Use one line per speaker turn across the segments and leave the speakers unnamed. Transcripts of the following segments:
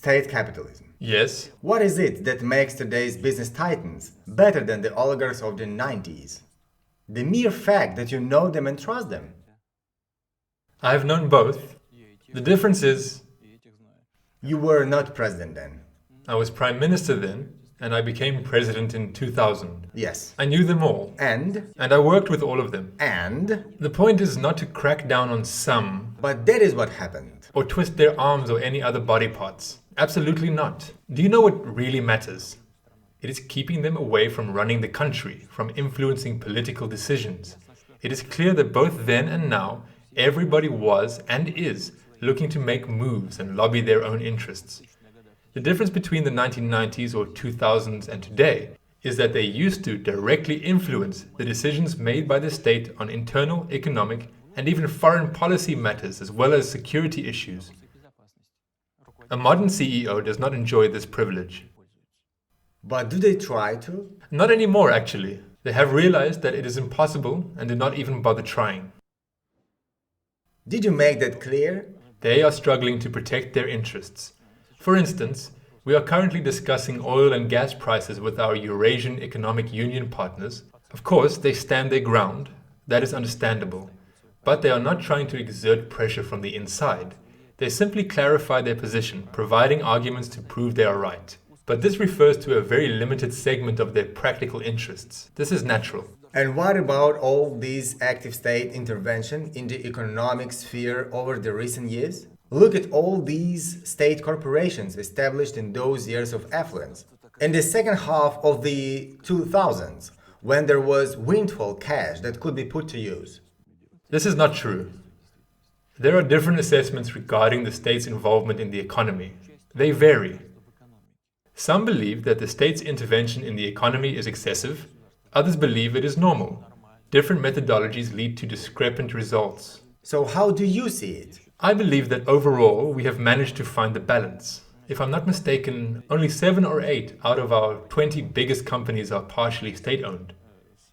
state capitalism.
Yes.
What is it that makes today's business titans better than the oligarchs of the 90s? The mere fact that you know them and trust them.
I have known both. The difference is,
You were not president then.
I was Prime Minister then, and I became President in 2000.
Yes.
I knew them all,
And?
and I worked with all of them.
And?
The point is not to crack down on some,
But that is what happened.
or twist their arms or any other body parts. Absolutely not. Do you know what really matters? It is keeping them away from running the country, from influencing political decisions. It is clear that both then and now, everybody was and is looking to make moves and lobby their own interests. The difference between the 1990s or 2000s and today is that they used to directly influence the decisions made by the state on internal, economic, and even foreign policy matters, as well as security issues. A modern CEO does not enjoy this privilege.
But do they try to?
Not anymore, actually. They have realized that it is impossible and do not even bother trying.
Did you make that clear?
They are struggling to protect their interests. For instance, we are currently discussing oil and gas prices with our Eurasian Economic Union partners. Of course, they stand their ground. That is understandable. But they are not trying to exert pressure from the inside. They simply clarify their position, providing arguments to prove they are right. But this refers to a very limited segment of their practical interests. This is natural.
And what about all these active state intervention in the economic sphere over the recent years? Look at all these state corporations established in those years of affluence. In the second half of the 2000s, when there was windfall cash that could be put to use.
This is not true. There are different assessments regarding the state's involvement in the economy. They vary. Some believe that the state's intervention in the economy is excessive. Others believe it is normal. Different methodologies lead to discrepant results.
So how do you see it?
I believe that overall we have managed to find the balance. If I'm not mistaken, only 7 or 8 out of our 20 biggest companies are partially state-owned.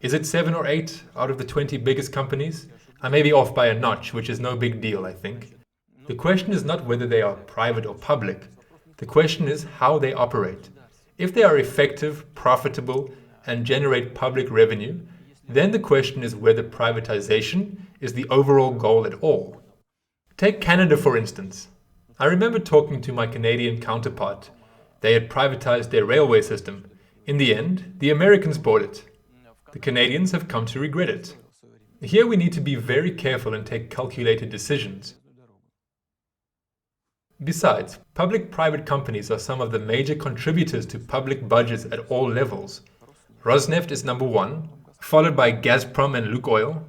Is it 7 or 8 out of the 20 biggest companies? I may be off by a notch, which is no big deal, I think. The question is not whether they are private or public. The question is how they operate. If they are effective, profitable, and generate public revenue, then the question is whether privatization is the overall goal at all. Take Canada, for instance. I remember talking to my Canadian counterpart. They had privatized their railway system. In the end, the Americans bought it. The Canadians have come to regret it. Here we need to be very careful and take calculated decisions. Besides, public-private companies are some of the major contributors to public budgets at all levels. Rosneft is number 1, followed by Gazprom and Lukoil.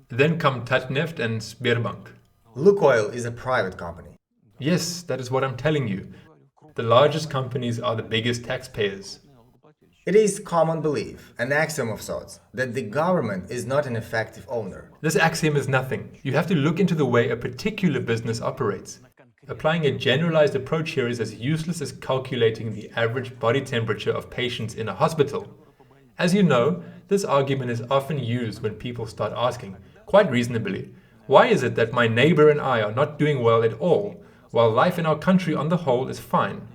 Then come Tatneft and Sberbank.
Lukoil is a private company.
Yes, that is what I'm telling you. The largest companies are the biggest taxpayers.
It is common belief, an axiom of sorts, that the government is not an effective owner.
This axiom is nothing. You have to look into the way a particular business operates. Applying a generalized approach here is as useless as calculating the average body temperature of patients in a hospital. As you know, this argument is often used when people start asking, quite reasonably, why is it that my neighbor and I are not doing well at all, while life in our country on the whole is fine?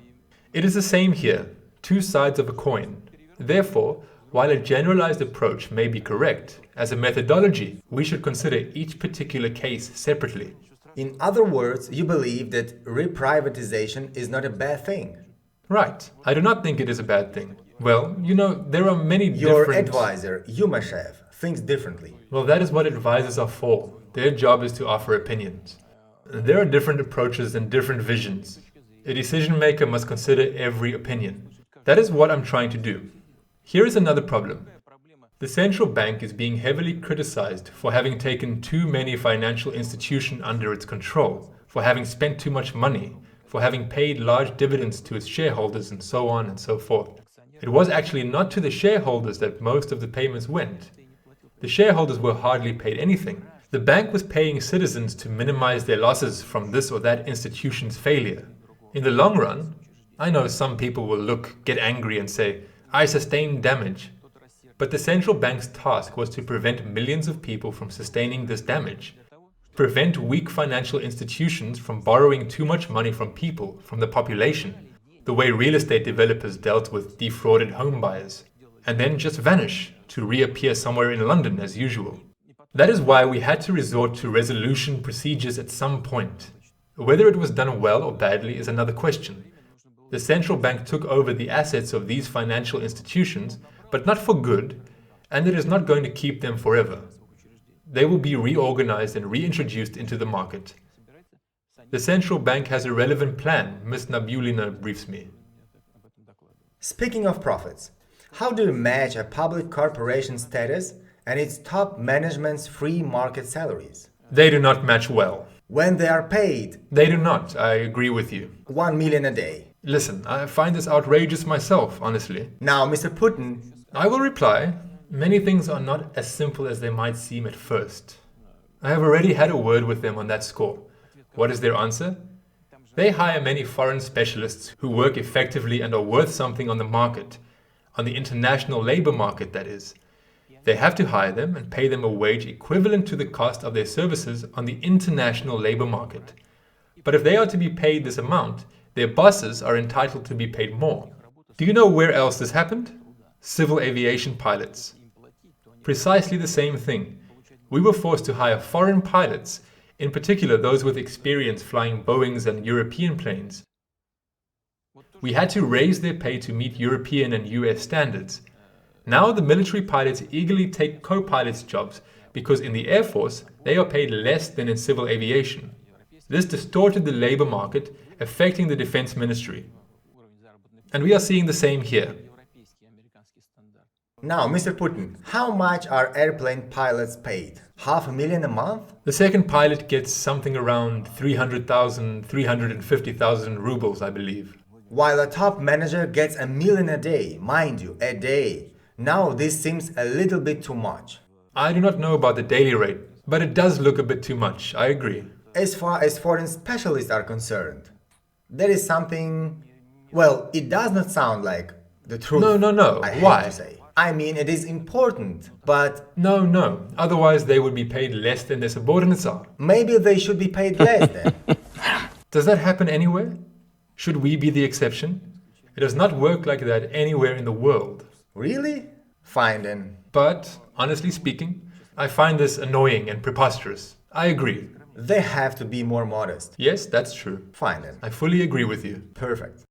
It is the same here, two sides of a coin. Therefore, while a generalized approach may be correct, as a methodology, we should consider each particular case separately.
In other words, you believe that reprivatization is not a bad thing.
Right. I do not think it is a bad thing. Well, you know, there are many
Your
different...
advisor, Yumashev, thinks differently.
Well, that is what advisors are for. Their job is to offer opinions. There are different approaches and different visions. A decision maker must consider every opinion. That is what I'm trying to do. Here is another problem. The central bank is being heavily criticized for having taken too many financial institutions under its control, for having spent too much money, for having paid large dividends to its shareholders, and so on and so forth. It was actually not to the shareholders that most of the payments went. The shareholders were hardly paid anything. The bank was paying citizens to minimize their losses from this or that institution's failure. In the long run, I know some people will get angry and say, I sustained damage. But the central bank's task was to prevent millions of people from sustaining this damage. prevent weak financial institutions from borrowing too much money from people, from the population, the way real estate developers dealt with defrauded home buyers, and then just vanish to reappear somewhere in London as usual. That is why we had to resort to resolution procedures at some point. Whether it was done well or badly is another question. The central bank took over the assets of these financial institutions, but not for good, and it is not going to keep them forever. They will be reorganized and reintroduced into the market. The central bank has a relevant plan, Ms. Nabulina briefs me.
Speaking of profits, how do you match a public corporation status and its top management's free market salaries?
They do not match well.
When they are paid
They do not, I agree with you.
1 million a day.
Listen, I find this outrageous myself, honestly.
Now, Mr. Putin,
I will reply, many things are not as simple as they might seem at first. I have already had a word with them on that score. What is their answer? They hire many foreign specialists who work effectively and are worth something on the market, on the international labor market, that is. They have to hire them and pay them a wage equivalent to the cost of their services on the international labor market. But if they are to be paid this amount, their bosses are entitled to be paid more. Do you know where else this happened? Civil aviation pilots. Precisely the same thing. We were forced to hire foreign pilots, in particular those with experience flying Boeings and European planes. We had to raise their pay to meet European and US standards. Now the military pilots eagerly take co-pilots' jobs because in the Air Force they are paid less than in civil aviation. This distorted the labor market, affecting the defense ministry. And we are seeing the same here.
now, Mr. Putin, how much are airplane pilots paid? 500,000 a month?
The second pilot gets something around 300,000, 350,000 rubles, I believe.
While a top manager gets 1 million a day, mind you, a day. Now this seems a little bit too much.
I do not know about the daily rate, but it does look a bit too much, I agree.
As far as foreign specialists are concerned, there is something... Well, it does not sound like the truth.
No.
I
Why?
hate to say. I mean, it is important, but
No. Otherwise they would be paid less than their subordinates are.
maybe they should be paid less then.
Does that happen anywhere? Should we be the exception? It does not work like that anywhere in the world.
Really? Fine then.
But, honestly speaking, I find this annoying and preposterous. I agree.
They have to be more modest.
Yes, that's true.
Fine then.
I fully agree with you.
Perfect.